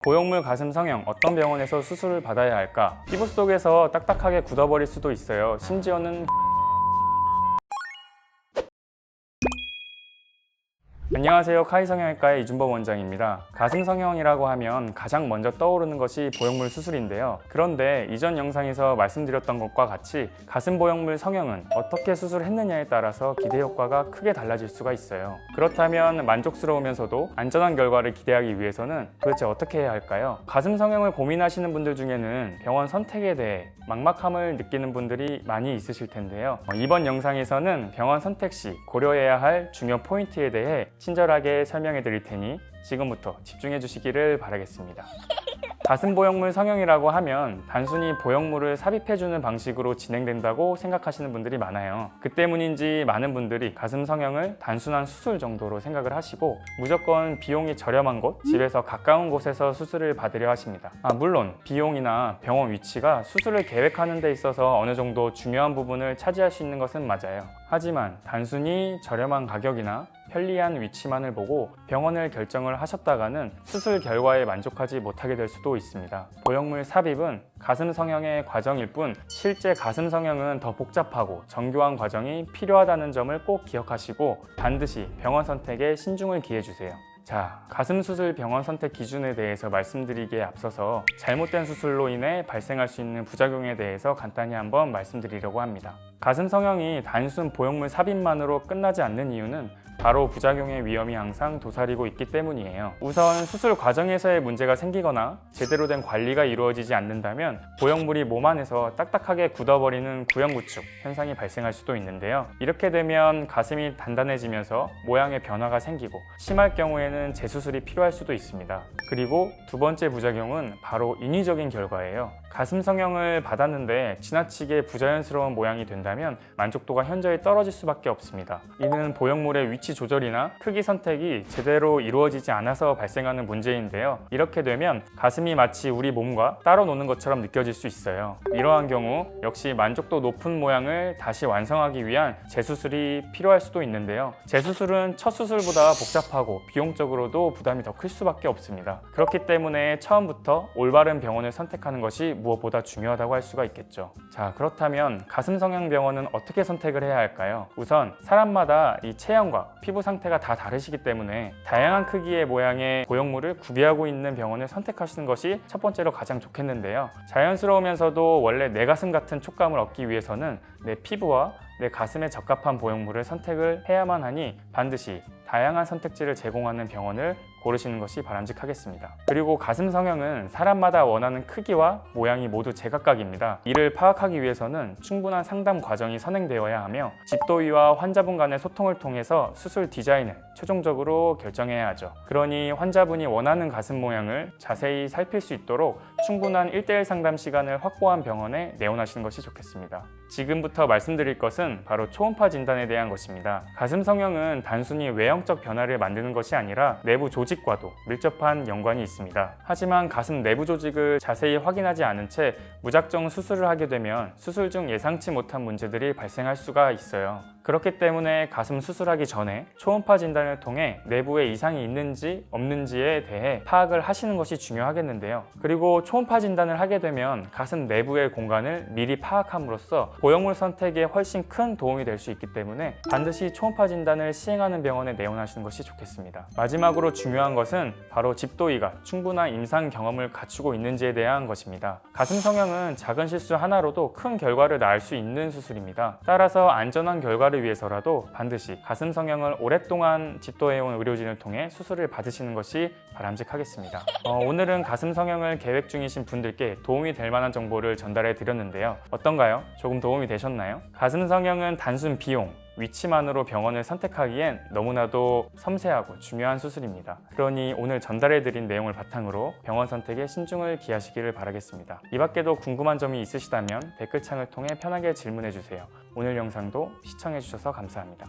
보형물 가슴 성형 어떤 병원에서 수술을 받아야 할까? 피부 속에서 딱딱하게 굳어버릴 수도 있어요. 심지어는 안녕하세요. 카이 성형외과의 이준범 원장입니다. 가슴 성형이라고 하면 가장 먼저 떠오르는 것이 보형물 수술인데요. 그런데 이전 영상에서 말씀드렸던 것과 같이 가슴 보형물 성형은 어떻게 수술했느냐에 따라서 기대 효과가 크게 달라질 수가 있어요. 그렇다면 만족스러우면서도 안전한 결과를 기대하기 위해서는 도대체 어떻게 해야 할까요? 가슴 성형을 고민하시는 분들 중에는 병원 선택에 대해 막막함을 느끼는 분들이 많이 있으실 텐데요. 이번 영상에서는 병원 선택 시 고려해야 할 중요 포인트에 대해 친절하게 설명해 드릴 테니 지금부터 집중해 주시기를 바라겠습니다. 가슴 보형물 성형이라고 하면 단순히 보형물을 삽입해주는 방식으로 진행된다고 생각하시는 분들이 많아요. 그 때문인지 많은 분들이 가슴 성형을 단순한 수술 정도로 생각을 하시고 무조건 비용이 저렴한 곳, 집에서 가까운 곳에서 수술을 받으려 하십니다. 물론 비용이나 병원 위치가 수술을 계획하는 데 있어서 어느 정도 중요한 부분을 차지할 수 있는 것은 맞아요. 하지만 단순히 저렴한 가격이나 편리한 위치만을 보고 병원을 결정을 하셨다가는 수술 결과에 만족하지 못하게 될 수도 있습니다. 보형물 삽입은 가슴 성형의 과정일 뿐 실제 가슴 성형은 더 복잡하고 정교한 과정이 필요하다는 점을 꼭 기억하시고 반드시 병원 선택에 신중을 기해 주세요. 자, 가슴 수술 병원 선택 기준에 대해서 말씀드리기에 앞서서 잘못된 수술로 인해 발생할 수 있는 부작용에 대해서 간단히 한번 말씀드리려고 합니다. 가슴 성형이 단순 보형물 삽입만으로 끝나지 않는 이유는 바로 부작용의 위험이 항상 도사리고 있기 때문이에요. 우선 수술 과정에서의 문제가 생기거나 제대로 된 관리가 이루어지지 않는다면 보형물이 몸 안에서 딱딱하게 굳어버리는 구형구축 현상이 발생할 수도 있는데요. 이렇게 되면 가슴이 단단해지면서 모양의 변화가 생기고 심할 경우에는 재수술이 필요할 수도 있습니다. 그리고 두 번째 부작용은 바로 인위적인 결과예요. 가슴 성형을 받았는데 지나치게 부자연스러운 모양이 된다면 만족도가 현저히 떨어질 수밖에 없습니다. 이는 보형물의 위치 조절이나 크기 선택이 제대로 이루어지지 않아서 발생하는 문제인데요. 이렇게 되면 가슴이 마치 우리 몸과 따로 노는 것처럼 느껴질 수 있어요. 이러한 경우 역시 만족도 높은 모양을 다시 완성하기 위한 재수술이 필요할 수도 있는데요. 재수술은 첫 수술보다 복잡하고 비용적으로도 부담이 더 클 수밖에 없습니다. 그렇기 때문에 처음부터 올바른 병원을 선택하는 것이 무엇보다 중요하다고 할 수가 있겠죠. 자, 그렇다면 가슴 성형 병원은 어떻게 선택을 해야 할까요? 우선 사람마다 이 체형과 피부 상태가 다 다르시기 때문에 다양한 크기의 모양의 보형물을 구비하고 있는 병원을 선택하시는 것이 첫 번째로 가장 좋겠는데요. 자연스러우면서도 원래 내 가슴 같은 촉감을 얻기 위해서는 내 피부와 내 가슴에 적합한 보형물을 선택을 해야만 하니 반드시 다양한 선택지를 제공하는 병원을 고르시는 것이 바람직하겠습니다. 그리고 가슴 성형은 사람마다 원하는 크기와 모양이 모두 제각각입니다. 이를 파악하기 위해서는 충분한 상담 과정이 선행되어야 하며 집도의와 환자분 간의 소통을 통해서 수술 디자인을 최종적으로 결정해야 하죠. 그러니 환자분이 원하는 가슴 모양을 자세히 살필 수 있도록 충분한 1:1 상담 시간을 확보한 병원에 내원하시는 것이 좋겠습니다. 지금부터 말씀드릴 것은 바로 초음파 진단에 대한 것입니다. 가슴 성형은 단순히 외형적 변화를 만드는 것이 아니라 내부 조직과도 밀접한 연관이 있습니다. 하지만 가슴 내부 조직을 자세히 확인하지 않은 채 무작정 수술을 하게 되면 수술 중 예상치 못한 문제들이 발생할 수가 있어요. 그렇기 때문에 가슴 수술하기 전에 초음파 진단을 통해 내부에 이상이 있는지 없는지에 대해 파악을 하시는 것이 중요하겠는데요. 그리고 초음파 진단을 하게 되면 가슴 내부의 공간을 미리 파악함으로써 보형물 선택에 훨씬 큰 도움이 될 수 있기 때문에 반드시 초음파 진단을 시행하는 병원에 내원하시는 것이 좋겠습니다. 마지막으로 중요한 것은 바로 집도의가 충분한 임상 경험을 갖추고 있는지에 대한 것입니다. 가슴 성형은 작은 실수 하나로도 큰 결과를 낳을 수 있는 수술입니다. 따라서 안전한 결과를 위해서라도 반드시 가슴 성형을 오랫동안 집도해온 의료진을 통해 수술을 받으시는 것이 바람직하겠습니다. 오늘은 가슴 성형을 계획 중이신 분들께 도움이 될 만한 정보를 전달해 드렸는데요. 어떤가요? 조금 도움이 되셨나요? 가슴 성형은 단순 비용, 위치만으로 병원을 선택하기엔 너무나도 섬세하고 중요한 수술입니다. 그러니 오늘 전달해드린 내용을 바탕으로 병원 선택에 신중을 기하시기를 바라겠습니다. 이 밖에도 궁금한 점이 있으시다면 댓글창을 통해 편하게 질문해주세요. 오늘 영상도 시청해주셔서 감사합니다.